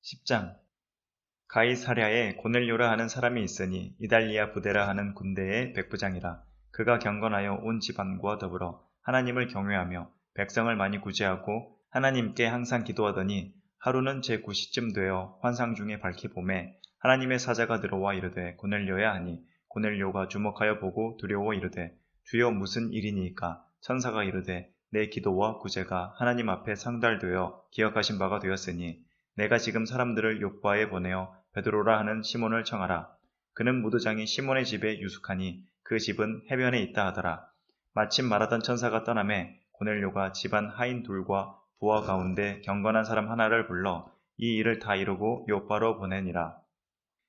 10장 가이사랴에 고넬료라 하는 사람이 있으니 이달리아 부대라 하는 군대의 백부장이라. 그가 경건하여 온 집안과 더불어 하나님을 경외하며 백성을 많이 구제하고 하나님께 항상 기도하더니 하루는 제9시쯤 되어 환상 중에 밝히 보매 하나님의 사자가 들어와 이르되 고넬료야 하니 고넬료가 주목하여 보고 두려워 이르되 주여 무슨 일이니이까. 천사가 이르되 내 기도와 구제가 하나님 앞에 상달되어 기억하신 바가 되었으니 내가 지금 사람들을 욥바에 보내어 베드로라 하는 시몬을 청하라. 그는 무도장이 시몬의 집에 유숙하니 그 집은 해변에 있다 하더라. 마침 말하던 천사가 떠나매 고넬료가 집안 하인 둘과 부하 가운데 경건한 사람 하나를 불러 이 일을 다 이루고 욥바로 보내니라.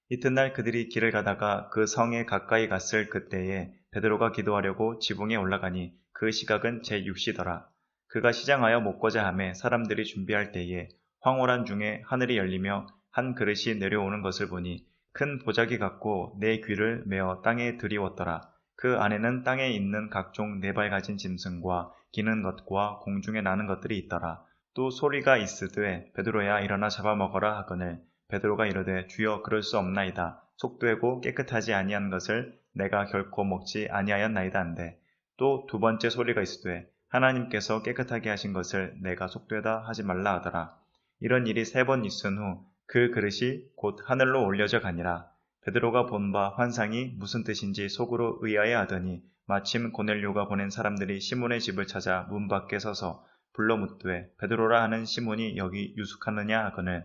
이튿날 그들이 길을 가다가 그 성에 가까이 갔을 그때에 베드로가 기도하려고 지붕에 올라가니 그 시각은 제6시더라. 그가 시장하여 먹고자 하매 사람들이 준비할 때에 황홀한 중에 하늘이 열리며 한 그릇이 내려오는 것을 보니 큰 보자기 같고 네 귀를 메어 땅에 들이웠더라. 그 안에는 땅에 있는 각종 네 발 가진 짐승과 기는 것과 공중에 나는 것들이 있더라. 또 소리가 있으되 베드로야 일어나 잡아먹어라 하거늘 베드로가 이르되 주여 그럴 수 없나이다. 속되고 깨끗하지 아니한 것을 내가 결코 먹지 아니하였나이다 한데 또 두 번째 소리가 있으되 하나님께서 깨끗하게 하신 것을 내가 속되다 하지 말라 하더라. 이런 일이 3번 있은 후 그 그릇이 곧 하늘로 올려져 가니라. 베드로가 본 바 환상이 무슨 뜻인지 속으로 의아해 하더니 마침 고넬료가 보낸 사람들이 시몬의 집을 찾아 문 밖에 서서 불러 묻되 베드로라 하는 시몬이 여기 유숙하느냐 하거늘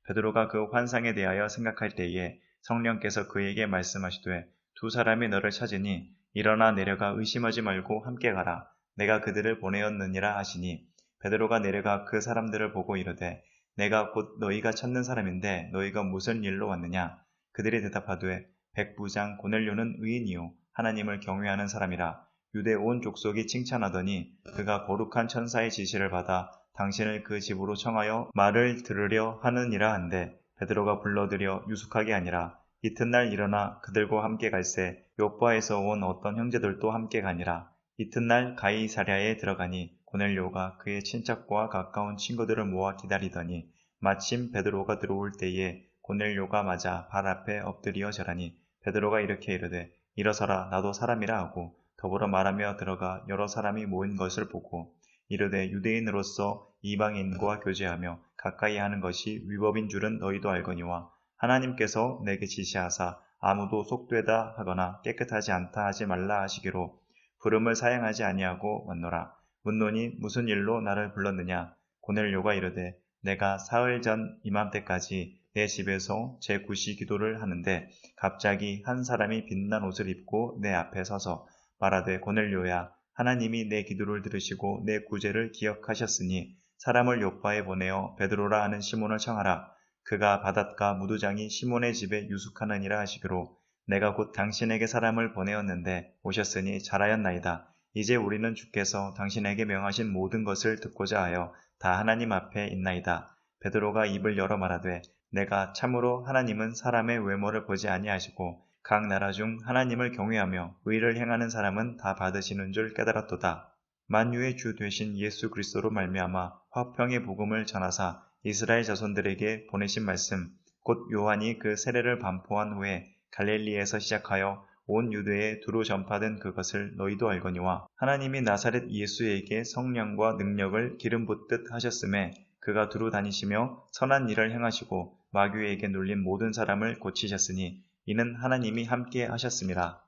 베드로가 그 환상에 대하여 생각할 때에 성령께서 그에게 말씀하시되 두 사람이 너를 찾으니 일어나 내려가 의심하지 말고 함께 가라. 내가 그들을 보내었느니라 하시니 베드로가 내려가 그 사람들을 보고 이르되 내가 곧 너희가 찾는 사람인데 너희가 무슨 일로 왔느냐. 그들이 대답하되 백부장 고넬료는 의인이요 하나님을 경외하는 사람이라. 유대 온 족속이 칭찬하더니 그가 거룩한 천사의 지시를 받아 당신을 그 집으로 청하여 말을 들으려 하느니라 한데 베드로가 불러들여 유숙하게 하니라. 이튿날 일어나 그들과 함께 갈새 욥바에서 온 어떤 형제들도 함께 가니라. 이튿날 가이사랴에 들어가니 고넬료가 그의 친척과 가까운 친구들을 모아 기다리더니 마침 베드로가 들어올 때에 고넬료가 맞아 발 앞에 엎드려 절하니 베드로가 이렇게 이르되 일어서라 나도 사람이라 하고 더불어 말하며 들어가 여러 사람이 모인 것을 보고 이르되 유대인으로서 이방인과 교제하며 가까이 하는 것이 위법인 줄은 너희도 알거니와 하나님께서 내게 지시하사 아무도 속되다 하거나 깨끗하지 않다 하지 말라 하시기로 부름을 사양하지 아니하고 왔노라. 묻노니 무슨 일로 나를 불렀느냐. 고넬료가 이르되 내가 사흘 전 이맘때까지 내 집에서 제9시 기도를 하는데 갑자기 한 사람이 빛난 옷을 입고 내 앞에 서서 말하되 고넬료야 하나님이 내 기도를 들으시고 내 구제를 기억하셨으니 사람을 욥바에 보내어 베드로라 하는 시몬을 청하라. 그가 바닷가 무도장이 시몬의 집에 유숙하느니라 하시기로 내가 곧 당신에게 사람을 보내었는데 오셨으니 잘하였나이다. 이제 우리는 주께서 당신에게 명하신 모든 것을 듣고자 하여 다 하나님 앞에 있나이다. 베드로가 입을 열어 말하되 내가 참으로 하나님은 사람의 외모를 보지 아니하시고 각 나라 중 하나님을 경외하며 의를 행하는 사람은 다 받으시는 줄 깨달았도다. 만유의 주 되신 예수 그리스도로 말미암아 화평의 복음을 전하사 이스라엘 자손들에게 보내신 말씀 곧 요한이 그 세례를 반포한 후에 갈릴리에서 시작하여 온 유대에 두루 전파된 그것을 너희도 알거니와 하나님이 나사렛 예수에게 성령과 능력을 기름 붓듯 하셨음에 그가 두루 다니시며 선한 일을 행하시고 마귀에게 눌린 모든 사람을 고치셨으니 이는 하나님이 함께 하셨음이라.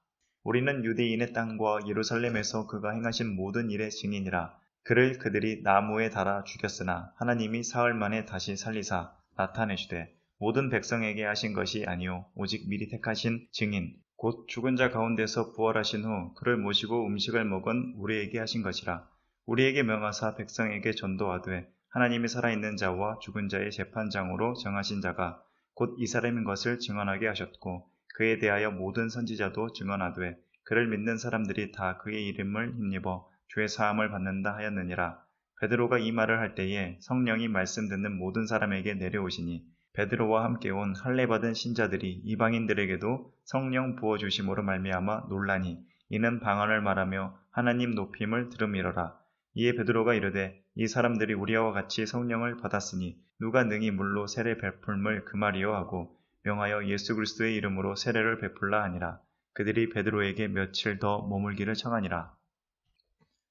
우리는 유대인의 땅과 예루살렘에서 그가 행하신 모든 일의 증인이라. 그를 그들이 나무에 달아 죽였으나 하나님이 사흘 만에 다시 살리사 나타내시되 모든 백성에게 하신 것이 아니요 오직 미리 택하신 증인 곧 죽은 자 가운데서 부활하신 후 그를 모시고 음식을 먹은 우리에게 하신 것이라. 우리에게 명하사 백성에게 전도하되 하나님이 살아있는 자와 죽은 자의 재판장으로 정하신 자가 곧 이 사람인 것을 증언하게 하셨고 그에 대하여 모든 선지자도 증언하되 그를 믿는 사람들이 다 그의 이름을 힘입어 죄 사함을 받는다 하였느니라. 베드로가 이 말을 할 때에 성령이 말씀 듣는 모든 사람에게 내려오시니 베드로와 함께 온 할례 받은 신자들이 이방인들에게도 성령 부어주심으로 말미암아 놀라니 이는 방언을 말하며 하나님 높임을 들음이로라. 이에 베드로가 이르되 이 사람들이 우리와 같이 성령을 받았으니 누가 능히 물로 세례 베풀물 금하리요 하고 명하여 예수 그리스도의 이름으로 세례를 베풀라 하니라. 그들이 베드로에게 며칠 더 머물기를 청하니라.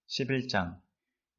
11장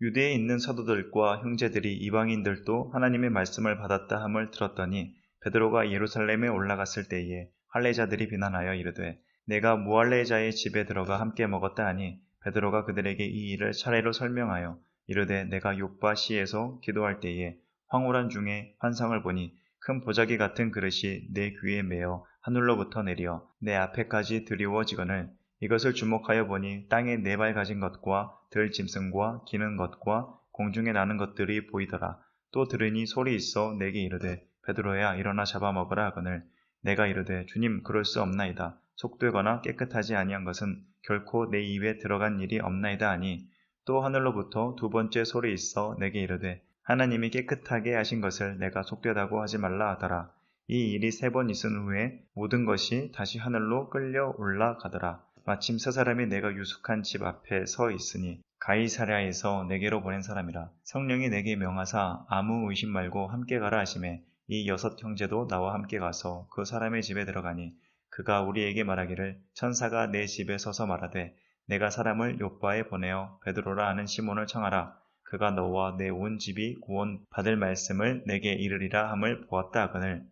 유대에 있는 사도들과 형제들이 이방인들도 하나님의 말씀을 받았다 함을 들었더니 베드로가 예루살렘에 올라갔을 때에 할례자들이 비난하여 이르되 내가 무할례자의 집에 들어가 함께 먹었다 하니 베드로가 그들에게 이 일을 차례로 설명하여 이르되 내가 요빠시에서 기도할 때에 황홀한 중에 환상을 보니 큰 보자기 같은 그릇이 내 귀에 매어 하늘로부터 내려 내 앞에까지 드리워지거늘 이것을 주목하여 보니 땅에 네 발 가진 것과 들 짐승과 기는 것과 공중에 나는 것들이 보이더라. 또 들으니 소리 있어 내게 이르되 베드로야 일어나 잡아먹으라 하거늘 내가 이르되 주님 그럴 수 없나이다. 속되거나 깨끗하지 아니한 것은 결코 내 입에 들어간 일이 없나이다 하니 또 하늘로부터 두 번째 소리 있어 내게 이르되 하나님이 깨끗하게 하신 것을 내가 속되다고 하지 말라 하더라. 이 일이 세 번 있은 후에 모든 것이 다시 하늘로 끌려 올라가더라. 마침 세 사람이 내가 유숙한 집 앞에 서 있으니 가이사랴에서 내게로 보낸 사람이라. 성령이 내게 명하사 아무 의심 말고 함께 가라 하시매 이 여섯 형제도 나와 함께 가서 그 사람의 집에 들어가니 그가 우리에게 말하기를 천사가 내 집에 서서 말하되 내가 사람을 요빠에 보내어 베드로라 하는 시몬을 청하라. 그가 너와 내 온 집이 구원 받을 말씀을 내게 이르리라 함을 보았다 하거늘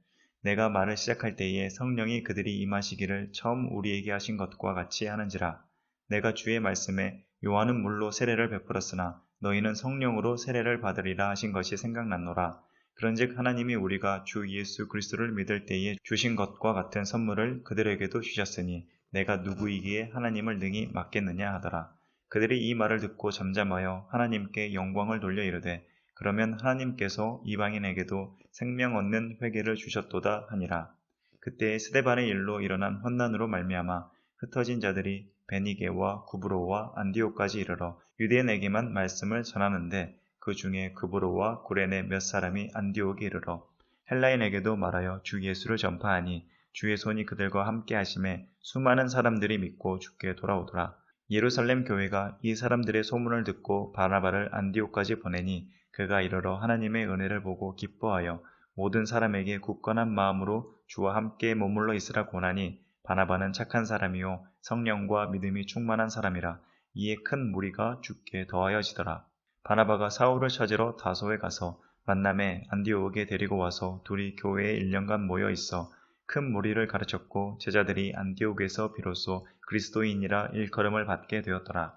내가 말을 시작할 때에 성령이 그들이 임하시기를 처음 우리에게 하신 것과 같이 하는지라. 내가 주의 말씀에 요한은 물로 세례를 베풀었으나 너희는 성령으로 세례를 받으리라 하신 것이 생각났노라. 그런즉 하나님이 우리가 주 예수 그리스도를 믿을 때에 주신 것과 같은 선물을 그들에게도 주셨으니 내가 누구이기에 하나님을 능히 맡겠느냐 하더라. 그들이 이 말을 듣고 잠잠하여 하나님께 영광을 돌려 이르되 그러면 하나님께서 이방인에게도 생명 얻는 회개를 주셨도다 하니라. 그때에 스데반의 일로 일어난 환난으로 말미암아 흩어진 자들이 베니게와 구브로와 안디옥까지 이르러 유대인에게만 말씀을 전하는데 그 중에 구브로와 구레네 몇 사람이 안디옥에 이르러 헬라인에게도 말하여 주 예수를 전파하니 주의 손이 그들과 함께 하심에 수많은 사람들이 믿고 주께 돌아오더라. 예루살렘 교회가 이 사람들의 소문을 듣고 바나바를 안디옥까지 보내니 그가 이르러 하나님의 은혜를 보고 기뻐하여 모든 사람에게 굳건한 마음으로 주와 함께 머물러 있으라 권하니 바나바는 착한 사람이요 성령과 믿음이 충만한 사람이라. 이에 큰 무리가 주께 더하여지더라. 바나바가 사울을 찾으러 다소에 가서 만남에 안디옥에 데리고 와서 둘이 교회에 1년간 모여 있어 큰 무리를 가르쳤고 제자들이 안디옥에서 비로소 그리스도인이라 일컬음을 받게 되었더라.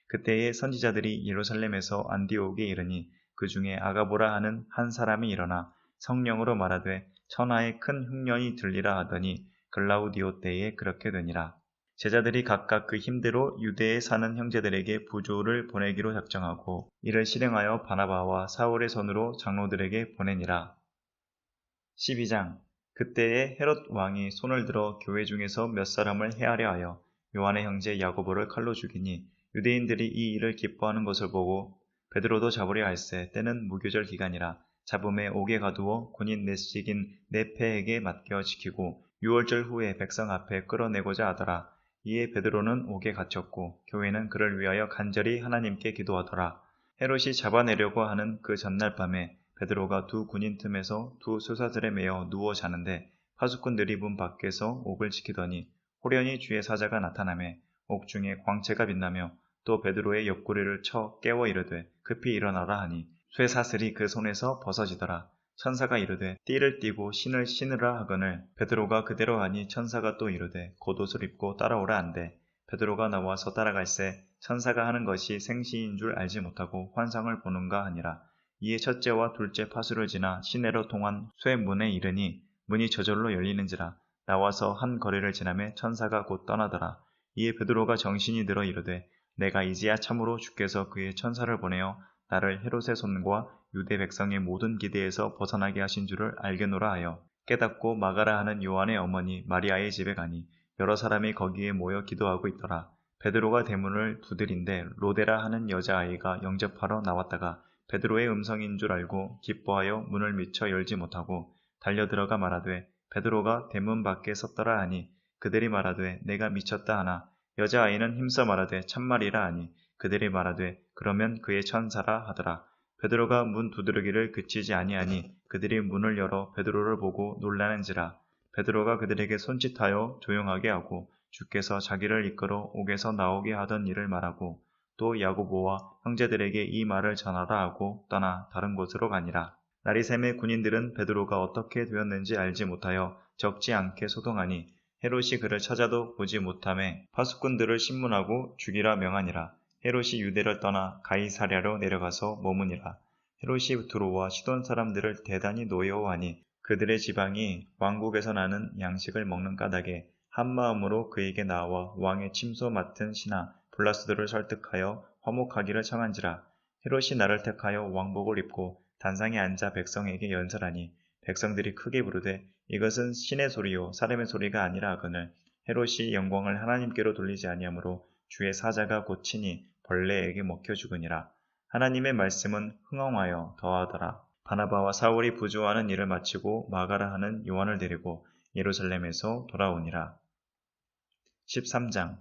그때에 선지자들이 예루살렘에서 안디옥에 이르니 그 중에 아가보라 하는 한 사람이 일어나 성령으로 말하되 천하에 큰 흉년이 들리라 하더니 글라우디오 때에 그렇게 되니라. 제자들이 각각 그 힘대로 유대에 사는 형제들에게 부조를 보내기로 작정하고 이를 실행하여 바나바와 사울의 손으로 장로들에게 보내니라. 12장 그때에 헤롯 왕이 손을 들어 교회 중에서 몇 사람을 해하려 하여 요한의 형제 야고보를 칼로 죽이니 유대인들이 이 일을 기뻐하는 것을 보고 베드로도 잡으려 할세 때는 무교절 기간이라 잡음에 옥에 가두어 군인 넷씩인 네페에게 맡겨 지키고 6월절 후에 백성 앞에 끌어내고자 하더라. 이에 베드로는 옥에 갇혔고 교회는 그를 위하여 간절히 하나님께 기도하더라. 헤롯이 잡아내려고 하는 그 전날 밤에 베드로가 두 군인 틈에서 두 수사들에 매어 누워 자는데 파수꾼들이 문 밖에서 옥을 지키더니 호련히 주의 사자가 나타나매 옥 중에 광채가 빛나며 또 베드로의 옆구리를 쳐 깨워 이르되 급히 일어나라 하니 쇠사슬이 그 손에서 벗어지더라. 천사가 이르되 띠를 띠고 신을 신으라 하거늘 베드로가 그대로 하니 천사가 또 이르되 겉옷을 입고 따라오라 한대 베드로가 나와서 따라갈새 천사가 하는 것이 생시인 줄 알지 못하고 환상을 보는가 하니라. 이에 첫째와 둘째 파수를 지나 시내로 통한 쇠문에 이르니 문이 저절로 열리는지라. 나와서 한 거리를 지나매 천사가 곧 떠나더라. 이에 베드로가 정신이 들어 이르되 내가 이제야 참으로 주께서 그의 천사를 보내어 나를 헤롯의 손과 유대 백성의 모든 기대에서 벗어나게 하신 줄을 알겠노라 하여 깨닫고 마가라 하는 요한의 어머니 마리아의 집에 가니 여러 사람이 거기에 모여 기도하고 있더라. 베드로가 대문을 두드린데 로데라 하는 여자아이가 영접하러 나왔다가 베드로의 음성인 줄 알고 기뻐하여 문을 미쳐 열지 못하고 달려들어가 말하되 베드로가 대문 밖에 섰더라 하니 그들이 말하되 내가 미쳤다 하나 여자아이는 힘써 말하되 참말이라 하니 그들이 말하되 그러면 그의 천사라 하더라. 베드로가 문 두드리기를 그치지 아니하니 그들이 문을 열어 베드로를 보고 놀라는지라. 베드로가 그들에게 손짓하여 조용하게 하고 주께서 자기를 이끌어 옥에서 나오게 하던 일을 말하고 또 야고보와 형제들에게 이 말을 전하라 하고 떠나 다른 곳으로 가니라. 날이 새매 군인들은 베드로가 어떻게 되었는지 알지 못하여 적지 않게 소동하니 헤롯이 그를 찾아도 보지 못하매 파수꾼들을 신문하고 죽이라 명하니라. 헤롯이 유대를 떠나 가이사랴로 내려가서 머무니라. 헤롯이 두로와 시돈 사람들을 대단히 노여워하니 그들의 지방이 왕국에서 나는 양식을 먹는 까닭에 한마음으로 그에게 나와 왕의 침소 맡은 신하 블라스도를 설득하여 화목하기를 청한지라. 헤롯이 나를 택하여 왕복을 입고 단상에 앉아 백성에게 연설하니 백성들이 크게 부르되 이것은 신의 소리요 사람의 소리가 아니라 하거늘 헤롯이 영광을 하나님께로 돌리지 아니하므로 주의 사자가 곧 친히 벌레에게 먹혀 죽으니라. 하나님의 말씀은 흥황하여 더하더라. 바나바와 사울이 부조하는 일을 마치고 마가라 하는 요한을 데리고 예루살렘에서 돌아오니라. 13장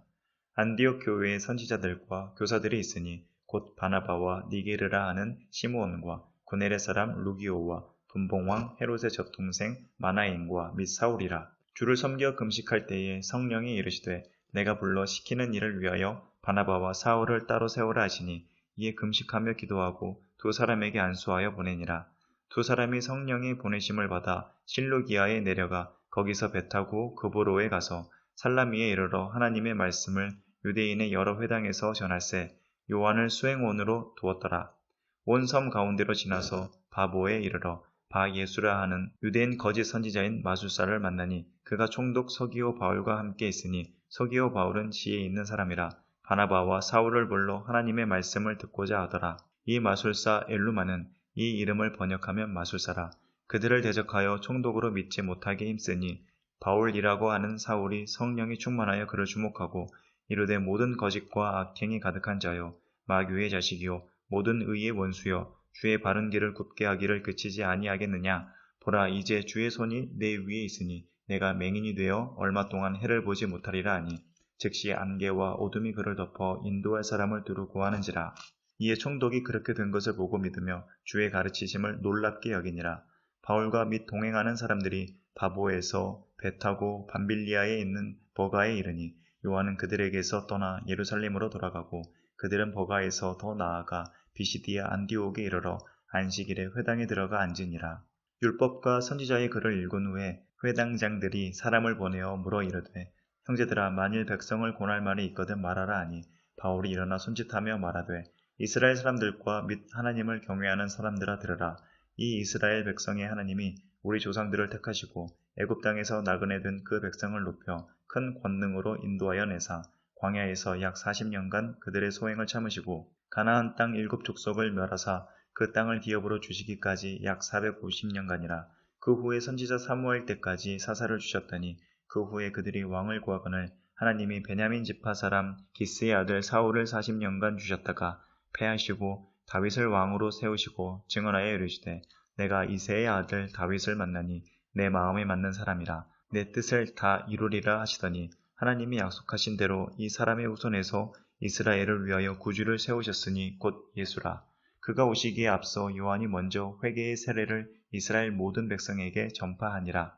안디옥 교회의 선지자들과 교사들이 있으니 곧 바나바와 니게르라 하는 시므온과 구네레 사람 루기오와 분봉왕 헤롯의 젖동생 마나인과 및 사울이라. 주를 섬겨 금식할 때에 성령이 이르시되 내가 불러 시키는 일을 위하여 바나바와 사울을 따로 세우라 하시니 이에 금식하며 기도하고 두 사람에게 안수하여 보내니라. 두 사람이 성령의 보내심을 받아 실루기아에 내려가 거기서 배 타고 그보로에 가서 살라미에 이르러 하나님의 말씀을 유대인의 여러 회당에서 전할세 요한을 수행원으로 두었더라. 온 섬 가운데로 지나서 바보에 이르러 바 예수라 하는 유대인 거짓 선지자인 마술사를 만나니 그가 총독 서기오 바울과 함께 있으니 서기오 바울은 지혜 있는 사람이라. 바나바와 사울을 불러 하나님의 말씀을 듣고자 하더라. 이 마술사 엘루마는 이 이름을 번역하면 마술사라. 그들을 대적하여 총독으로 믿지 못하게 힘쓰니 바울이라고 하는 사울이 성령이 충만하여 그를 주목하고 이르되 모든 거짓과 악행이 가득한 자여 마귀의 자식이요 모든 의의 원수여 주의 바른 길을 굽게 하기를 그치지 아니하겠느냐. 보라 이제 주의 손이 내 위에 있으니 내가 맹인이 되어 얼마 동안 해를 보지 못하리라 하니 즉시 안개와 어둠이 그를 덮어 인도할 사람을 두루 구하는지라. 이에 총독이 그렇게 된 것을 보고 믿으며 주의 가르치심을 놀랍게 여기니라. 바울과 및 동행하는 사람들이 바보에서 배 타고 밤빌리아에 있는 버가에 이르니 요한은 그들에게서 떠나 예루살렘으로 돌아가고 그들은 버가에서 더 나아가 비시디아 안디옥에 이르러 안식일에 회당에 들어가 앉으니라. 율법과 선지자의 글을 읽은 후에 회당장들이 사람을 보내어 물어 이르되 형제들아 만일 백성을 권할 말이 있거든 말하라 하니 바울이 일어나 손짓하며 말하되 이스라엘 사람들과 및 하나님을 경외하는 사람들아 들으라. 이 이스라엘 백성의 하나님이 우리 조상들을 택하시고 애굽 땅에서 나그네 든 그 백성을 높여 큰 권능으로 인도하여 내사 광야에서 약 40년간 그들의 소행을 참으시고 가나안 땅 7족속을 멸하사 그 땅을 기업으로 주시기까지 약 450년간이라. 그 후에 선지자 사무엘 때까지 사사를 주셨더니 그 후에 그들이 왕을 구하거늘 하나님이 베냐민 지파 사람 기스의 아들 사울을 40년간 주셨다가 패하시고 다윗을 왕으로 세우시고 증언하여 이르시되 내가 이새의 아들 다윗을 만나니 내 마음에 맞는 사람이라 내 뜻을 다 이루리라 하시더니 하나님이 약속하신 대로 이 사람의 후손에서 이스라엘을 위하여 구주를 세우셨으니 곧 예수라. 그가 오시기에 앞서 요한이 먼저 회개의 세례를 이스라엘 모든 백성에게 전파하니라.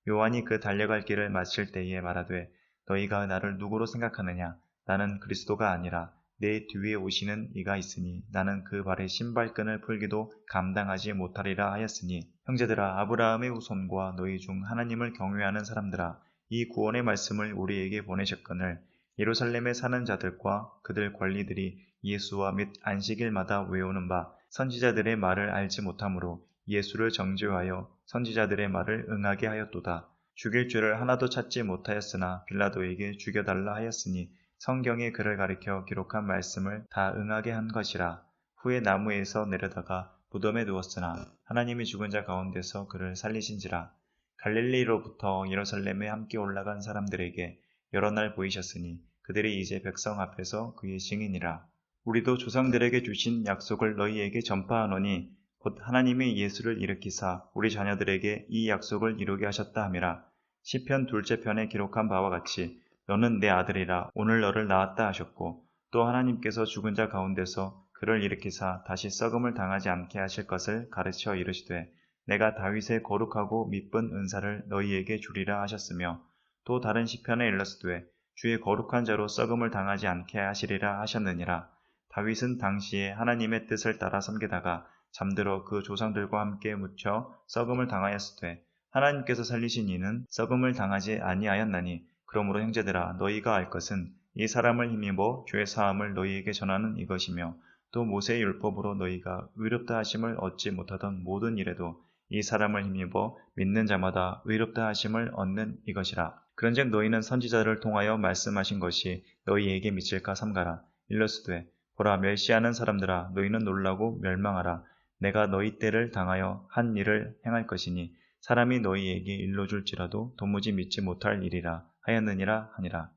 요한이 그 달려갈 길을 마칠 때에 말하되 너희가 나를 누구로 생각하느냐. 나는 그리스도가 아니라 내 뒤에 오시는 이가 있으니 나는 그 발의 신발끈을 풀기도 감당하지 못하리라 하였으니 형제들아 아브라함의 후손과 너희 중 하나님을 경외하는 사람들아 이 구원의 말씀을 우리에게 보내셨거늘 예루살렘에 사는 자들과 그들 관리들이 예수와 및 안식일마다 외우는 바 선지자들의 말을 알지 못하므로 예수를 정죄하여 선지자들의 말을 응하게 하였도다. 죽일 죄를 하나도 찾지 못하였으나 빌라도에게 죽여달라 하였으니 성경에 그를 가리켜 기록한 말씀을 다 응하게 한 것이라. 후에 나무에서 내려다가 무덤에 두었으나 하나님이 죽은 자 가운데서 그를 살리신지라. 갈릴리로부터 예루살렘에 함께 올라간 사람들에게 여러 날 보이셨으니 그들이 이제 백성 앞에서 그의 증인이라. 우리도 조상들에게 주신 약속을 너희에게 전파하노니 곧 하나님이 예수를 일으키사 우리 자녀들에게 이 약속을 이루게 하셨다 함이라. 시편 2째 편에 기록한 바와 같이 너는 내 아들이라 오늘 너를 낳았다 하셨고 또 하나님께서 죽은 자 가운데서 그를 일으키사 다시 썩음을 당하지 않게 하실 것을 가르쳐 이르시되 내가 다윗의 거룩하고 미쁜 은사를 너희에게 주리라 하셨으며 또 다른 시편에 일렀으되 주의 거룩한 자로 썩음을 당하지 않게 하시리라 하셨느니라. 다윗은 당시에 하나님의 뜻을 따라 섬기다가 잠들어 그 조상들과 함께 묻혀 썩음을 당하였으되 하나님께서 살리신 이는 썩음을 당하지 아니하였나니 그러므로 형제들아 너희가 알 것은 이 사람을 힘입어 죄 사함을 너희에게 전하는 이것이며 또 모세의 율법으로 너희가 의롭다 하심을 얻지 못하던 모든 일에도 이 사람을 힘입어 믿는 자마다 의롭다 하심을 얻는 이것이라. 그런즉 너희는 선지자를 통하여 말씀하신 것이 너희에게 미칠까 삼가라. 일러스되 보라 멸시하는 사람들아 너희는 놀라고 멸망하라. 내가 너희 때를 당하여 한 일을 행할 것이니 사람이 너희에게 일러줄지라도 도무지 믿지 못할 일이라 하였느니라 하니라.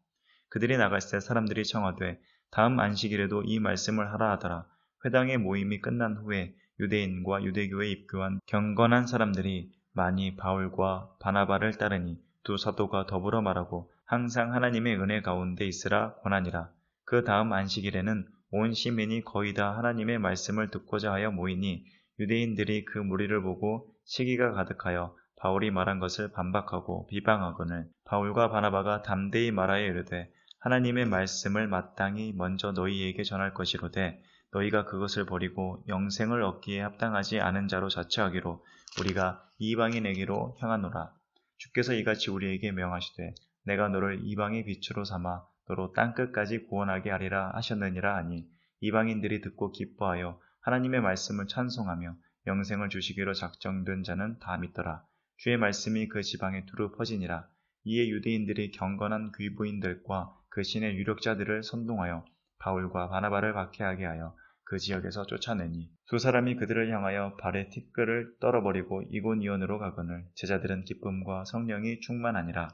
그들이 나갔을 때 사람들이 청하되 다음 안식일에도 이 말씀을 하라 하더라. 회당의 모임이 끝난 후에 유대인과 유대교에 입교한 경건한 사람들이 많이 바울과 바나바를 따르니 두 사도가 더불어 말하고 항상 하나님의 은혜 가운데 있으라 권하니라. 그 다음 안식일에는 온 시민이 거의 다 하나님의 말씀을 듣고자 하여 모이니 유대인들이 그 무리를 보고 시기가 가득하여 바울이 말한 것을 반박하고 비방하거늘 바울과 바나바가 담대히 말하여 이르되 하나님의 말씀을 마땅히 먼저 너희에게 전할 것이로되 너희가 그것을 버리고 영생을 얻기에 합당하지 않은 자로 자처하기로 우리가 이방인에게로 향하노라. 주께서 이같이 우리에게 명하시되 내가 너를 이방의 빛으로 삼아 너로 땅끝까지 구원하게 하리라 하셨느니라 하니 이방인들이 듣고 기뻐하여 하나님의 말씀을 찬송하며 영생을 주시기로 작정된 자는 다 믿더라. 주의 말씀이 그 지방에 두루 퍼지니라. 이에 유대인들이 경건한 귀부인들과 그 신의 유력자들을 선동하여 바울과 바나바를 박해하게 하여 그 지역에서 쫓아내니 두 사람이 그들을 향하여 발에 티끌을 떨어버리고 이고니온으로 가거늘 제자들은 기쁨과 성령이 충만하니라.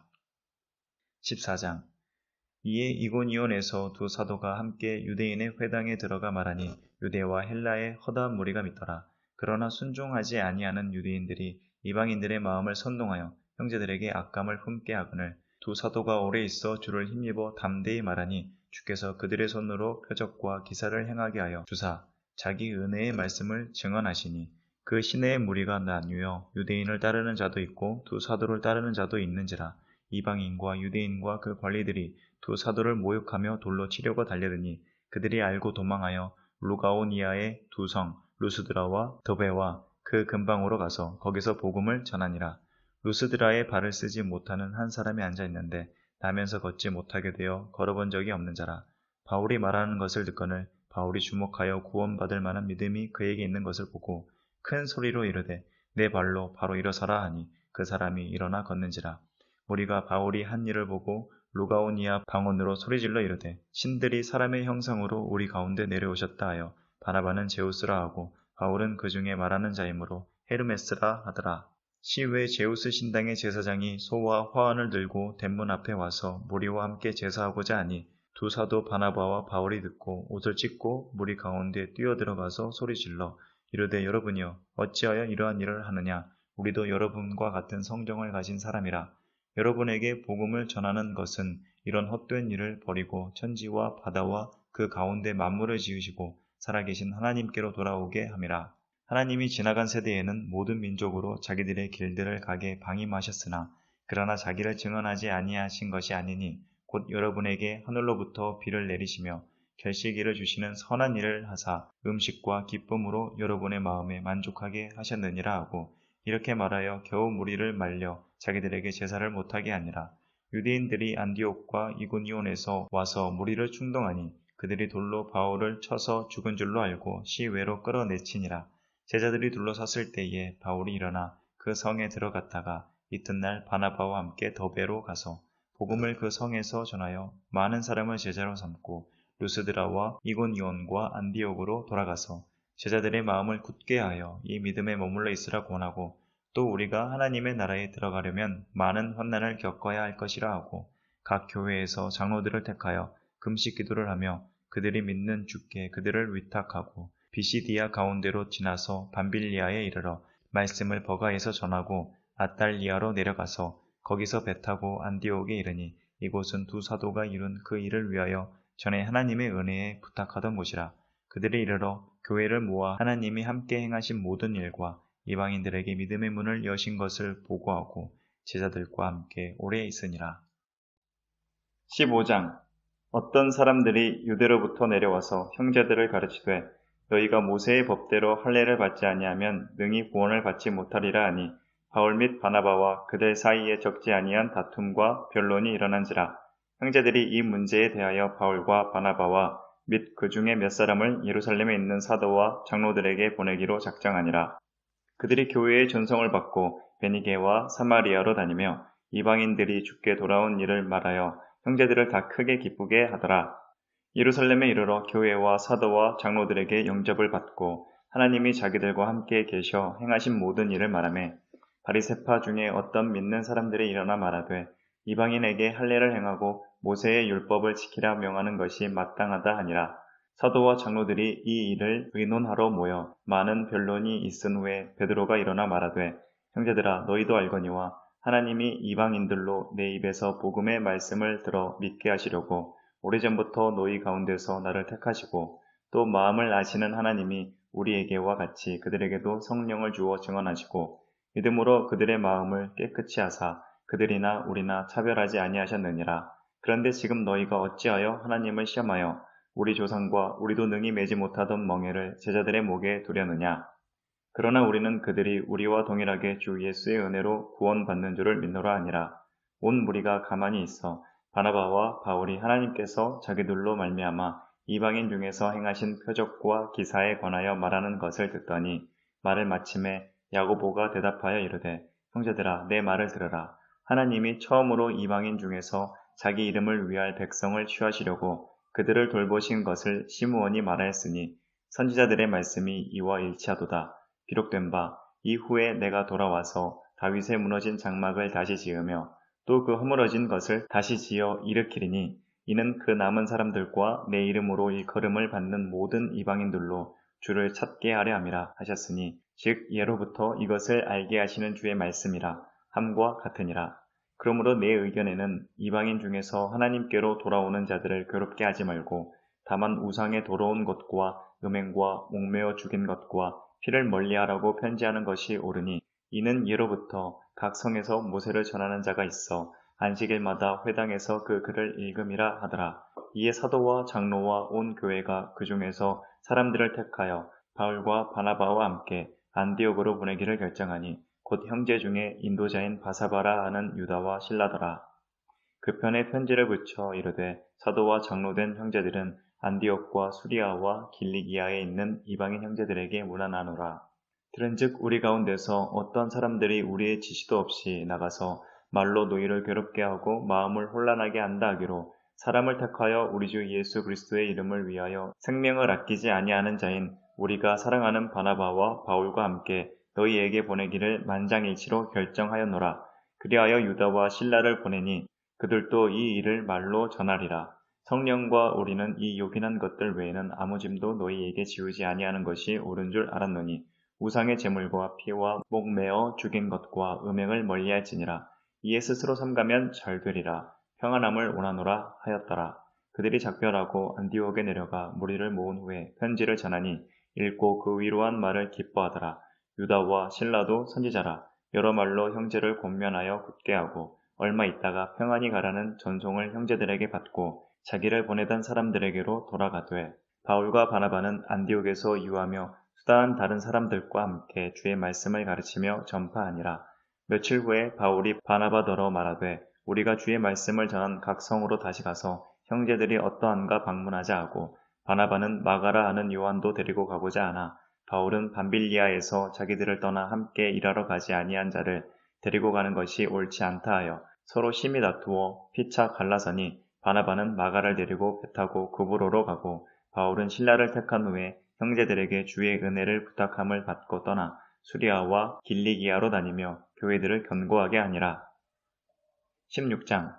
14장 이에 이고니온에서 두 사도가 함께 유대인의 회당에 들어가 말하니 유대와 헬라의 허다한 무리가 믿더라. 그러나 순종하지 아니하는 유대인들이 이방인들의 마음을 선동하여 형제들에게 악감을 품게 하거늘 두 사도가 오래 있어 주를 힘입어 담대히 말하니 주께서 그들의 손으로 표적과 기사를 행하게 하여 주사 자기 은혜의 말씀을 증언하시니 그 시내의 무리가 나뉘어 유대인을 따르는 자도 있고 두 사도를 따르는 자도 있는지라. 이방인과 유대인과 그 관리들이 두 사도를 모욕하며 돌로 치려고 달려드니 그들이 알고 도망하여 루가오니아의 두 성 루스드라와 더베와 그 근방으로 가서 거기서 복음을 전하니라. 루스드라에 발을 쓰지 못하는 한 사람이 앉아 있는데 나면서 걷지 못하게 되어 걸어본 적이 없는 자라. 바울이 말하는 것을 듣거늘 바울이 주목하여 구원받을 만한 믿음이 그에게 있는 것을 보고 큰 소리로 이르되 내 발로 바로 일어서라 하니 그 사람이 일어나 걷는지라. 우리가 바울이 한 일을 보고 루가오니아 방언으로 소리질러 이르되 신들이 사람의 형상으로 우리 가운데 내려오셨다 하여 바나바는 제우스라 하고 바울은 그 중에 말하는 자이므로 헤르메스라 하더라. 시외 제우스 신당의 제사장이 소와 화환을 들고 대문 앞에 와서 무리와 함께 제사하고자 하니 두 사도 바나바와 바울이 듣고 옷을 찢고 무리 가운데 뛰어들어가서 소리질러 이르되 여러분이여 어찌하여 이러한 일을 하느냐. 우리도 여러분과 같은 성정을 가진 사람이라. 여러분에게 복음을 전하는 것은 이런 헛된 일을 버리고 천지와 바다와 그 가운데 만물을 지으시고 살아계신 하나님께로 돌아오게 함이라. 하나님이 지나간 세대에는 모든 민족으로 자기들의 길들을 가게 방임하셨으나 그러나 자기를 증언하지 아니하신 것이 아니니 곧 여러분에게 하늘로부터 비를 내리시며 결실기를 주시는 선한 일을 하사 음식과 기쁨으로 여러분의 마음에 만족하게 하셨느니라 하고 이렇게 말하여 겨우 무리를 말려 자기들에게 제사를 못하게 하니라. 유대인들이 안디옥과 이고니온에서 와서 무리를 충동하니 그들이 돌로 바울을 쳐서 죽은 줄로 알고 시외로 끌어내치니라. 제자들이 둘러섰을 때에 바울이 일어나 그 성에 들어갔다가 이튿날 바나바와 함께 더베로 가서 복음을 그 성에서 전하여 많은 사람을 제자로 삼고 루스드라와 이고니온과 안디옥으로 돌아가서 제자들의 마음을 굳게 하여 이 믿음에 머물러 있으라 권하고 또 우리가 하나님의 나라에 들어가려면 많은 환난을 겪어야 할 것이라 하고 각 교회에서 장로들을 택하여 금식 기도를 하며 그들이 믿는 주께 그들을 위탁하고 비시디아 가운데로 지나서 밤빌리아에 이르러 말씀을 버가에서 전하고 아달리아로 내려가서 거기서 배 타고 안디옥에 이르니 이곳은 두 사도가 이룬 그 일을 위하여 전에 하나님의 은혜에 부탁하던 곳이라. 그들이 이르러 교회를 모아 하나님이 함께 행하신 모든 일과 이방인들에게 믿음의 문을 여신 것을 보고하고 제자들과 함께 오래 있으니라. 15장. 어떤 사람들이 유대로부터 내려와서 형제들을 가르치되 너희가 모세의 법대로 할례를 받지 아니하면 능히 구원을 받지 못하리라 하니 바울 및 바나바와 그들 사이에 적지 아니한 다툼과 변론이 일어난지라. 형제들이 이 문제에 대하여 바울과 바나바와 및 그 중에 몇 사람을 예루살렘에 있는 사도와 장로들에게 보내기로 작정하니라. 그들이 교회의 전성을 받고 베니게와 사마리아로 다니며 이방인들이 주께 돌아온 일을 말하여 형제들을 다 크게 기쁘게 하더라. 예루살렘에 이르러 교회와 사도와 장로들에게 영접을 받고 하나님이 자기들과 함께 계셔 행하신 모든 일을 말하며 바리새파 중에 어떤 믿는 사람들이 일어나 말하되 이방인에게 할례를 행하고 모세의 율법을 지키라 명하는 것이 마땅하다 하니라. 사도와 장로들이 이 일을 의논하러 모여 많은 변론이 있은 후에 베드로가 일어나 말하되 형제들아 너희도 알거니와 하나님이 이방인들로 내 입에서 복음의 말씀을 들어 믿게 하시려고 오래전부터 너희 가운데서 나를 택하시고 또 마음을 아시는 하나님이 우리에게와 같이 그들에게도 성령을 주어 증언하시고 믿음으로 그들의 마음을 깨끗이 하사 그들이나 우리나 차별하지 아니하셨느니라. 그런데 지금 너희가 어찌하여 하나님을 시험하여 우리 조상과 우리도 능히 매지 못하던 멍에를 제자들의 목에 두려느냐. 그러나 우리는 그들이 우리와 동일하게 주 예수의 은혜로 구원받는 줄을 믿노라 하니라. 온 무리가 가만히 있어 바나바와 바울이 하나님께서 자기들로 말미암아 이방인 중에서 행하신 표적과 기사에 관하여 말하는 것을 듣더니 말을 마침에 야고보가 대답하여 이르되 형제들아 내 말을 들으라. 하나님이 처음으로 이방인 중에서 자기 이름을 위할 백성을 취하시려고 그들을 돌보신 것을 시므온이 말하였으니 선지자들의 말씀이 이와 일치하도다. 기록된 바 이후에 내가 돌아와서 다윗의 무너진 장막을 다시 지으며 또 그 허물어진 것을 다시 지어 일으키리니 이는 그 남은 사람들과 내 이름으로 일컬음을 받는 모든 이방인들로 주를 찾게 하려 함이라 하셨으니 즉 예로부터 이것을 알게 하시는 주의 말씀이라 함과 같으니라. 그러므로 내 의견에는 이방인 중에서 하나님께로 돌아오는 자들을 괴롭게 하지 말고 다만 우상에 돌아온 것과 음행과 목매어 죽인 것과 피를 멀리하라고 편지하는 것이 옳으니 이는 예로부터 각 성에서 모세를 전하는 자가 있어 안식일마다 회당에서 그 글을 읽음이라 하더라. 이에 사도와 장로와 온 교회가 그 중에서 사람들을 택하여 바울과 바나바와 함께 안디옥으로 보내기를 결정하니 곧 형제 중에 인도자인 바사바라 하는 유다와 실라더라. 그 편에 편지를 붙여 이르되 사도와 장로된 형제들은 안디옥과 수리아와 길리기아에 있는 이방인 형제들에게 문안하노라. 들은즉 우리 가운데서 어떤 사람들이 우리의 지시도 없이 나가서 말로 너희를 괴롭게 하고 마음을 혼란하게 한다 하기로 사람을 택하여 우리 주 예수 그리스도의 이름을 위하여 생명을 아끼지 아니하는 자인 우리가 사랑하는 바나바와 바울과 함께 너희에게 보내기를 만장일치로 결정하였노라. 그리하여 유다와 실라를 보내니 그들도 이 일을 말로 전하리라. 성령과 우리는 이 요긴한 것들 외에는 아무 짐도 너희에게 지우지 아니하는 것이 옳은 줄 알았노니 우상의 제물과 피와 목매어 죽인 것과 음행을 멀리할지니라. 이에 스스로 삼가면 잘 되리라. 평안함을 원하노라 하였더라. 그들이 작별하고 안디옥에 내려가 무리를 모은 후에 편지를 전하니 읽고 그 위로한 말을 기뻐하더라. 유다와 실라도 선지자라. 여러 말로 형제를 권면하여 굳게 하고 얼마 있다가 평안히 가라는 전송을 형제들에게 받고 자기를 보내던 사람들에게로 돌아가되 바울과 바나바는 안디옥에서 유하며 수다한 다른 사람들과 함께 주의 말씀을 가르치며 전파하니라. 며칠 후에 바울이 바나바더러 말하되 우리가 주의 말씀을 전한 각 성으로 다시 가서 형제들이 어떠한가 방문하자 하고 바나바는 마가라 하는 요한도 데리고 가고자 하나 바울은 밤빌리아에서 자기들을 떠나 함께 일하러 가지 아니한 자를 데리고 가는 것이 옳지 않다 하여 서로 심히 다투어 피차 갈라서니 바나바는 마가를 데리고 배 타고 구브로로 가고 바울은 실라를 택한 후에 형제들에게 주의 은혜를 부탁함을 받고 떠나 수리아와 길리기아로 다니며 교회들을 견고하게 하니라. 16장.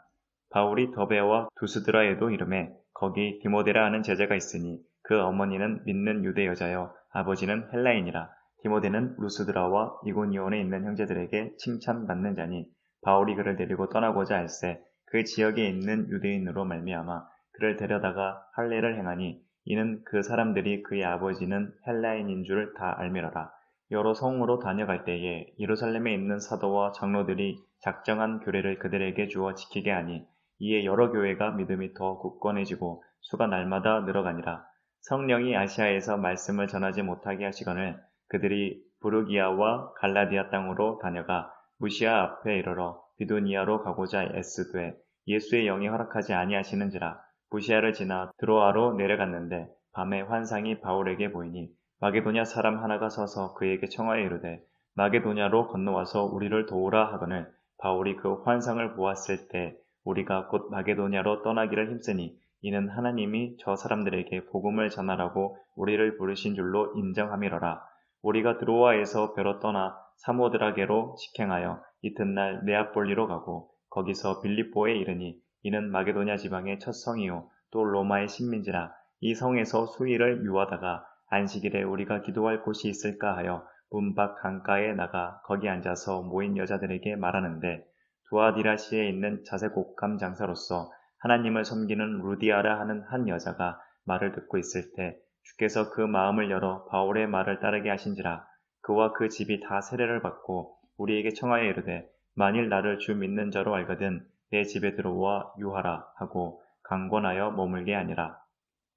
바울이 더베와 두스드라에도 이르매 거기 디모데라 하는 제자가 있으니 그 어머니는 믿는 유대 여자여 아버지는 헬라인이라. 디모데는 루스드라와 이고니온에 있는 형제들에게 칭찬받는 자니 바울이 그를 데리고 떠나고자 할세 그 지역에 있는 유대인으로 말미암아 그를 데려다가 할례를 행하니 이는 그 사람들이 그의 아버지는 헬라인인 줄 다 알미러라. 여러 성으로 다녀갈 때에 예루살렘에 있는 사도와 장로들이 작정한 규례를 그들에게 주어 지키게 하니 이에 여러 교회가 믿음이 더 굳건해지고 수가 날마다 늘어가니라. 성령이 아시아에서 말씀을 전하지 못하게 하시거늘 그들이 부르기아와 갈라디아 땅으로 다녀가 무시아 앞에 이르러 비두니아로 가고자 애쓰되 예수의 영이 허락하지 아니하시는지라. 무시아를 지나 드로아로 내려갔는데 밤에 환상이 바울에게 보이니 마게도냐 사람 하나가 서서 그에게 청하여 이르되 마게도냐로 건너와서 우리를 도우라 하거늘 바울이 그 환상을 보았을 때 우리가 곧 마게도냐로 떠나기를 힘쓰니 이는 하나님이 저 사람들에게 복음을 전하라고 우리를 부르신 줄로 인정함이러라. 우리가 드로아에서 배로 떠나 사모드라게로 직행하여 이튿날 네아폴리로 가고 거기서 빌립보에 이르니 이는 마게도냐 지방의 첫 성이요 또 로마의 식민지라. 이 성에서 수일을 유하다가 안식일에 우리가 기도할 곳이 있을까 하여 문 밖 강가에 나가 거기 앉아서 모인 여자들에게 말하는데 두아디라시에 있는 자색옥감 장사로서 하나님을 섬기는 루디아라 하는 한 여자가 말을 듣고 있을 때 주께서 그 마음을 열어 바울의 말을 따르게 하신지라. 그와 그 집이 다 세례를 받고 우리에게 청하여 이르되 만일 나를 주 믿는 자로 알거든 내 집에 들어와 유하라 하고 강권하여 머물게 하니라.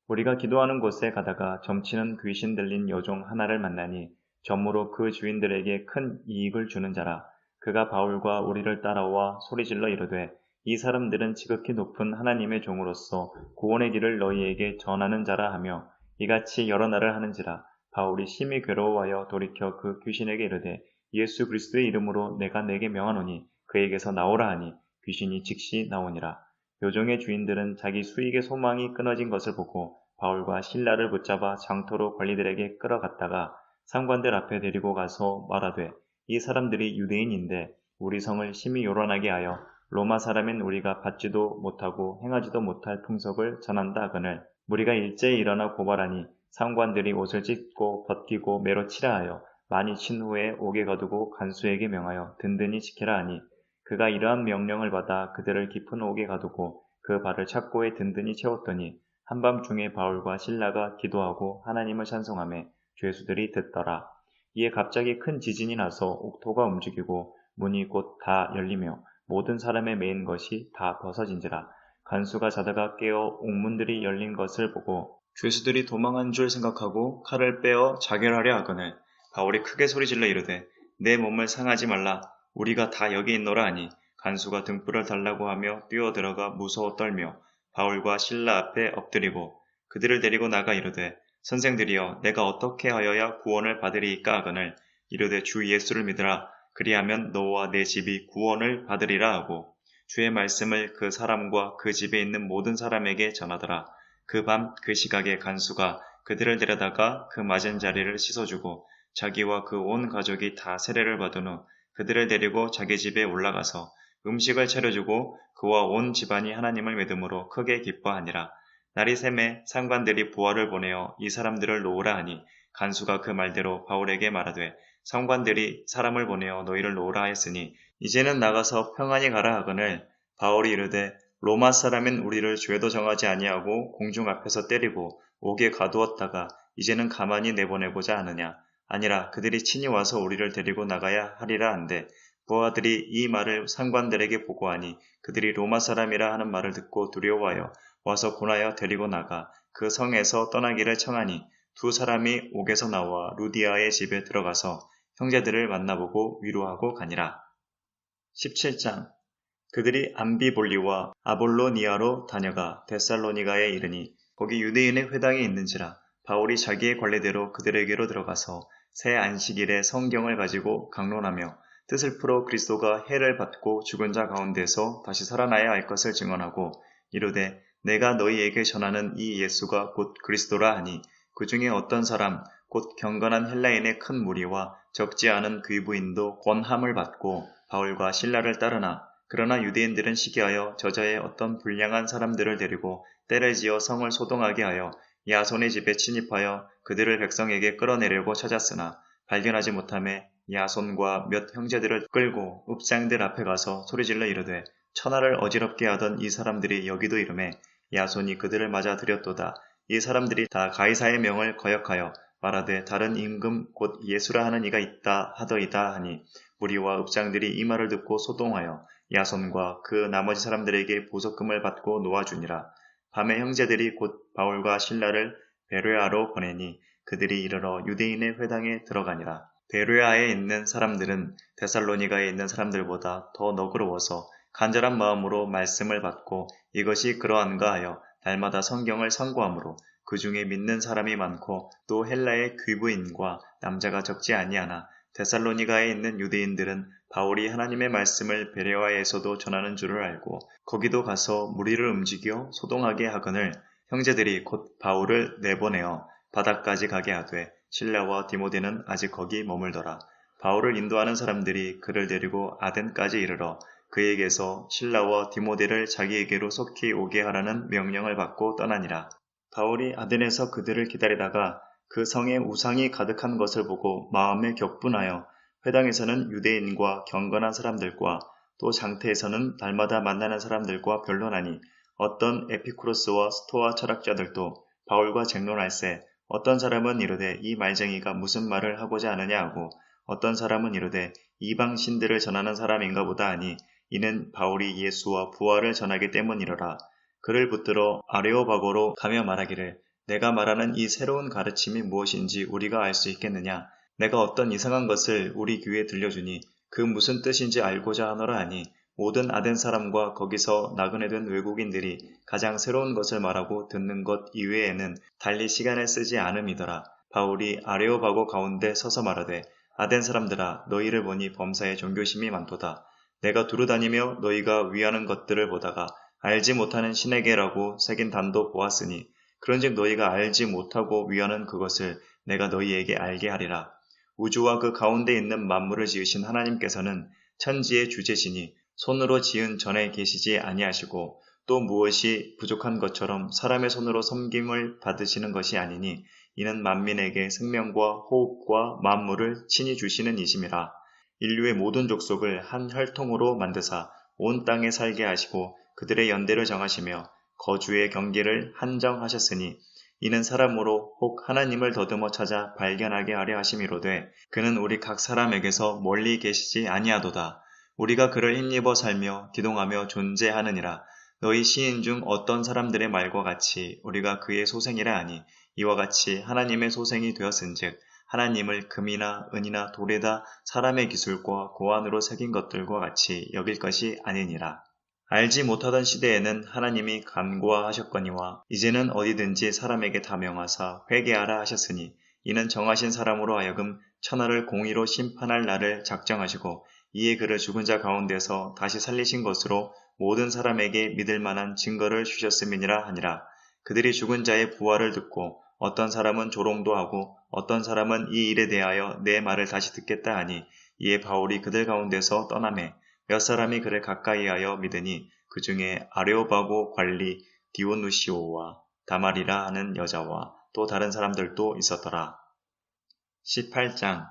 우리가 기도하는 곳에 가다가 점치는 귀신 들린 여종 하나를 만나니 점으로 그 주인들에게 큰 이익을 주는 자라. 그가 바울과 우리를 따라와 소리질러 이르되 이 사람들은 지극히 높은 하나님의 종으로서 구원의 길을 너희에게 전하는 자라 하며 이같이 여러 날을 하는지라. 바울이 심히 괴로워하여 돌이켜 그 귀신에게 이르되 예수 그리스도의 이름으로 내가 내게 명하노니 그에게서 나오라 하니 귀신이 즉시 나오니라. 요종의 주인들은 자기 수익의 소망이 끊어진 것을 보고 바울과 실라를 붙잡아 장터로 관리들에게 끌어갔다가 상관들 앞에 데리고 가서 말하되 이 사람들이 유대인인데 우리 성을 심히 요란하게 하여 로마 사람인 우리가 받지도 못하고 행하지도 못할 풍속을 전한다 하거늘 무리가 일제히 일어나 고발하니 상관들이 옷을 찢고 벗기고 매로 치라 하여 많이 친 후에 옥에 거두고 간수에게 명하여 든든히 지키라 하니 그가 이러한 명령을 받아 그들을 깊은 옥에 가두고 그 발을 착고에 든든히 채웠더니 한밤중에 바울과 실라가 기도하고 하나님을 찬송하며 죄수들이 듣더라. 이에 갑자기 큰 지진이 나서 옥토가 움직이고 문이 곧 다 열리며 모든 사람의 매인 것이 다 벗어진지라. 간수가 자다가 깨어 옥문들이 열린 것을 보고 죄수들이 도망한 줄 생각하고 칼을 빼어 자결하려 하거늘 바울이 크게 소리질러 이르되 내 몸을 상하지 말라. 우리가 다 여기 있노라 하니 간수가 등불을 달라고 하며 뛰어들어가 무서워 떨며 바울과 실라 앞에 엎드리고 그들을 데리고 나가 이르되 선생들이여 내가 어떻게 하여야 구원을 받으리이까 하거늘 이르되 주 예수를 믿으라. 그리하면 너와 내 집이 구원을 받으리라 하고 주의 말씀을 그 사람과 그 집에 있는 모든 사람에게 전하더라. 그 밤 그 시각에 간수가 그들을 데려다가 그 맞은 자리를 씻어주고 자기와 그 온 가족이 다 세례를 받은 후 그들을 데리고 자기 집에 올라가서 음식을 차려주고 그와 온 집안이 하나님을 믿음으로 크게 기뻐하니라. 날이 샘에 상관들이 부하를 보내어 이 사람들을 놓으라 하니 간수가 그 말대로 바울에게 말하되 상관들이 사람을 보내어 너희를 놓으라 했으니 이제는 나가서 평안히 가라 하거늘 바울이 이르되 로마 사람인 우리를 죄도 정하지 아니하고 공중 앞에서 때리고 옥에 가두었다가 이제는 가만히 내보내고자 하느냐. 아니라 그들이 친히 와서 우리를 데리고 나가야 하리라 한데 부하들이 이 말을 상관들에게 보고하니 그들이 로마 사람이라 하는 말을 듣고 두려워하여 와서 권하여 데리고 나가 그 성에서 떠나기를 청하니 두 사람이 옥에서 나와 루디아의 집에 들어가서 형제들을 만나보고 위로하고 가니라. 17장 그들이 암비볼리와 아볼로니아로 다녀가 데살로니가에 이르니 거기 유대인의 회당이 있는지라. 바울이 자기의 관례대로 그들에게로 들어가서 새 안식일에 성경을 가지고 강론하며 뜻을 풀어 그리스도가 해를 받고 죽은 자 가운데서 다시 살아나야 할 것을 증언하고 이르되 내가 너희에게 전하는 이 예수가 곧 그리스도라 하니 그 중에 어떤 사람 곧 경건한 헬라인의 큰 무리와 적지 않은 귀부인도 권함을 받고 바울과 실라를 따르나 그러나 유대인들은 시기하여 저자의 어떤 불량한 사람들을 데리고 떼를 지어 성을 소동하게 하여 야손의 집에 침입하여 그들을 백성에게 끌어내려고 찾았으나 발견하지 못하매 야손과 몇 형제들을 끌고 읍장들 앞에 가서 소리질러 이르되 천하를 어지럽게 하던 이 사람들이 여기도 이르매 야손이 그들을 맞아 들였도다. 이 사람들이 다 가이사의 명을 거역하여 말하되 다른 임금 곧 예수라 하는 이가 있다 하더이다 하니 무리와 읍장들이 이 말을 듣고 소동하여 야손과 그 나머지 사람들에게 보석금을 받고 놓아주니라. 밤에 형제들이 곧 바울과 실라를 베레아로 보내니 그들이 이르러 유대인의 회당에 들어가니라. 베레아에 있는 사람들은 데살로니가에 있는 사람들보다 더 너그러워서 간절한 마음으로 말씀을 받고 이것이 그러한가 하여 날마다 성경을 상고하므로 그 중에 믿는 사람이 많고 또 헬라의 귀부인과 남자가 적지 아니하나 데살로니가에 있는 유대인들은 바울이 하나님의 말씀을 베레아에서도 전하는 줄을 알고 거기도 가서 무리를 움직여 소동하게 하거늘 형제들이 곧 바울을 내보내어 바다까지 가게 하되 실라와 디모데는 아직 거기 머물더라. 바울을 인도하는 사람들이 그를 데리고 아덴까지 이르러 그에게서 실라와 디모데를 자기에게로 속히 오게 하라는 명령을 받고 떠나니라. 바울이 아덴에서 그들을 기다리다가 그 성에 우상이 가득한 것을 보고 마음에 격분하여 회당에서는 유대인과 경건한 사람들과 또 장태에서는 날마다 만나는 사람들과 변론하니 어떤 에피쿠로스와 스토아 철학자들도 바울과 쟁론할세 어떤 사람은 이르되 이 말쟁이가 무슨 말을 하고자 하느냐 하고 어떤 사람은 이르되 이방 신들을 전하는 사람인가 보다 하니 이는 바울이 예수와 부활을 전하기 때문이로라. 그를 붙들어 아레오바고로 가며 말하기를 내가 말하는 이 새로운 가르침이 무엇인지 우리가 알 수 있겠느냐. 내가 어떤 이상한 것을 우리 귀에 들려주니 그 무슨 뜻인지 알고자 하노라 하니 모든 아덴 사람과 거기서 나그네 된 외국인들이 가장 새로운 것을 말하고 듣는 것 이외에는 달리 시간을 쓰지 않음이더라. 바울이 아레오바고 가운데 서서 말하되 아덴 사람들아 너희를 보니 범사에 종교심이 많도다. 내가 두루다니며 너희가 위하는 것들을 보다가 알지 못하는 신에게라고 새긴 단도 보았으니 그런즉 너희가 알지 못하고 위하는 그것을 내가 너희에게 알게 하리라. 우주와 그 가운데 있는 만물을 지으신 하나님께서는 천지의 주제시니 손으로 지은 전에 계시지 아니하시고 또 무엇이 부족한 것처럼 사람의 손으로 섬김을 받으시는 것이 아니니 이는 만민에게 생명과 호흡과 만물을 친히 주시는 이심이라. 인류의 모든 족속을 한 혈통으로 만드사 온 땅에 살게 하시고 그들의 연대를 정하시며 거주의 경계를 한정하셨으니 이는 사람으로 혹 하나님을 더듬어 찾아 발견하게 하려 하심이로되 그는 우리 각 사람에게서 멀리 계시지 아니하도다. 우리가 그를 힘입어 살며 기동하며 존재하느니라. 너희 시인 중 어떤 사람들의 말과 같이 우리가 그의 소생이라 하니 이와 같이 하나님의 소생이 되었은즉 하나님을 금이나 은이나 돌에다 사람의 기술과 고안으로 새긴 것들과 같이 여길 것이 아니니라. 알지 못하던 시대에는 하나님이 간구하셨거니와 이제는 어디든지 사람에게 다 명하사 회개하라 하셨으니 이는 정하신 사람으로 하여금 천하를 공의로 심판할 날을 작정하시고 이에 그를 죽은 자 가운데서 다시 살리신 것으로 모든 사람에게 믿을 만한 증거를 주셨음이니라 하니라. 그들이 죽은 자의 부활을 듣고 어떤 사람은 조롱도 하고 어떤 사람은 이 일에 대하여 내 말을 다시 듣겠다 하니 이에 바울이 그들 가운데서 떠나매 몇 사람이 그를 가까이하여 믿으니 그 중에 아레오바고 관리 디오누시오와 다말이라 하는 여자와 또 다른 사람들도 있었더라. 18장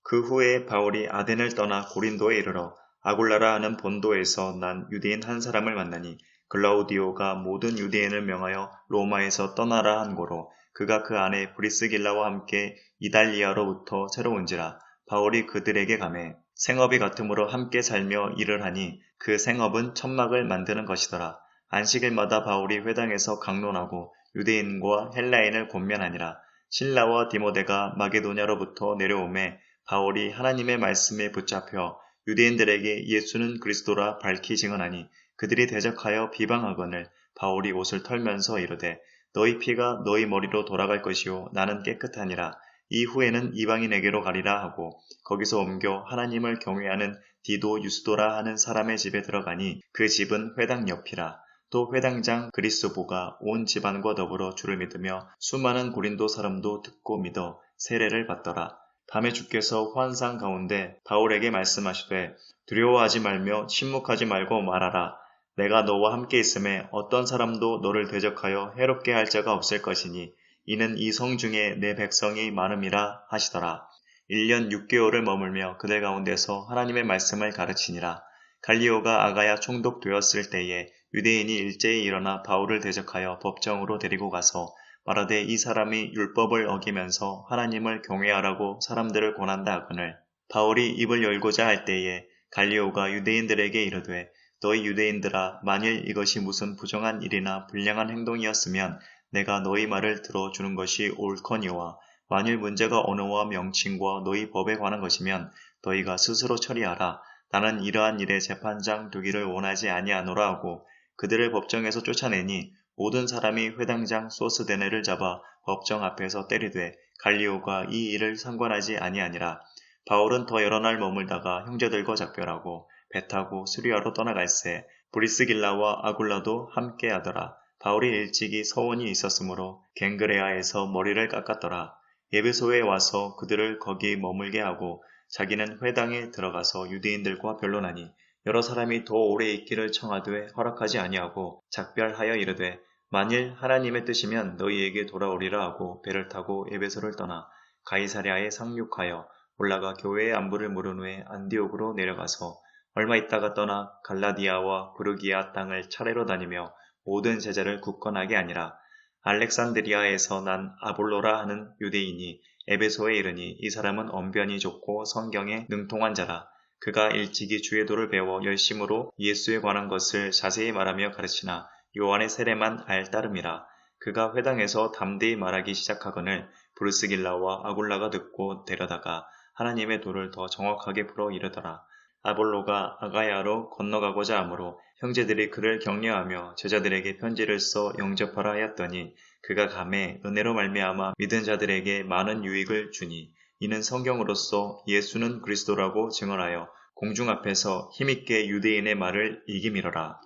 그 후에 바울이 아덴을 떠나 고린도에 이르러 아굴라라 하는 본도에서 난 유대인 한 사람을 만나니 글라우디오가 모든 유대인을 명하여 로마에서 떠나라 한 고로 그가 그 안에 브리스길라와 함께 이달리아로부터 새로 온지라. 바울이 그들에게 가매 생업이 같으므로 함께 살며 일을 하니 그 생업은 천막을 만드는 것이더라. 안식일마다 바울이 회당에서 강론하고 유대인과 헬라인을 권면하니라. 실라와 디모데가 마게도냐로부터 내려오매 바울이 하나님의 말씀에 붙잡혀 유대인들에게 예수는 그리스도라 밝히 증언하니 그들이 대적하여 비방하거늘 바울이 옷을 털면서 이르되 너희 피가 너희 머리로 돌아갈 것이요 나는 깨끗하니라. 이후에는 이방인에게로 가리라 하고 거기서 옮겨 하나님을 경외하는 디도 유스도라 하는 사람의 집에 들어가니 그 집은 회당 옆이라. 또 회당장 그리스보가 온 집안과 더불어 주를 믿으며 수많은 고린도 사람도 듣고 믿어 세례를 받더라. 밤에 주께서 환상 가운데 바울에게 말씀하시되 두려워하지 말며 침묵하지 말고 말하라. 내가 너와 함께 있음에 어떤 사람도 너를 대적하여 해롭게 할 자가 없을 것이니 이는 이 성 중에 내 백성이 많음이라 하시더라. 1년 6개월을 머물며 그들 가운데서 하나님의 말씀을 가르치니라. 갈리오가 아가야 총독되었을 때에 유대인이 일제히 일어나 바울을 대적하여 법정으로 데리고 가서 말하되 이 사람이 율법을 어기면서 하나님을 경외하라고 사람들을 권한다 하거늘 바울이 입을 열고자 할 때에 갈리오가 유대인들에게 이르되 너희 유대인들아 만일 이것이 무슨 부정한 일이나 불량한 행동이었으면 내가 너희 말을 들어주는 것이 옳거니와 만일 문제가 언어와 명칭과 너희 법에 관한 것이면 너희가 스스로 처리하라. 나는 이러한 일에 재판장 두기를 원하지 아니하노라 하고 그들을 법정에서 쫓아내니 모든 사람이 회당장 소스데네를 잡아 법정 앞에서 때리되 갈리오가 이 일을 상관하지 아니하니라. 바울은 더 여러 날 머물다가 형제들과 작별하고 배 타고 수리아로 떠나갈새 브리스길라와 아굴라도 함께하더라. 바울이 일찍이 서원이 있었으므로 갱그레아에서 머리를 깎았더라. 에베소에 와서 그들을 거기 머물게 하고 자기는 회당에 들어가서 유대인들과 변론하니 여러 사람이 더 오래 있기를 청하되 허락하지 아니하고 작별하여 이르되 만일 하나님의 뜻이면 너희에게 돌아오리라 하고 배를 타고 에베소를 떠나 가이사랴에 상륙하여 올라가 교회의 안부를 물은 후에 안디옥으로 내려가서 얼마 있다가 떠나 갈라디아와 부르기아 땅을 차례로 다니며 모든 제자를 굳건하게 하니라. 알렉산드리아에서 난 아볼로라 하는 유대인이 에베소에 이르니 이 사람은 언변이 좋고 성경에 능통한 자라. 그가 일찍이 주의 도를 배워 열심으로 예수에 관한 것을 자세히 말하며 가르치나 요한의 세례만 알 따름이라. 그가 회당에서 담대히 말하기 시작하거늘 브루스길라와 아굴라가 듣고 데려다가 하나님의 도를 더 정확하게 풀어 이르더라. 아볼로가 아가야로 건너가고자 하므로 형제들이 그를 격려하며 제자들에게 편지를 써 영접하라 하였더니 그가 감에 은혜로 말미암아 믿은 자들에게 많은 유익을 주니 이는 성경으로서 예수는 그리스도라고 증언하여 공중 앞에서 힘있게 유대인의 말을 이기미러라.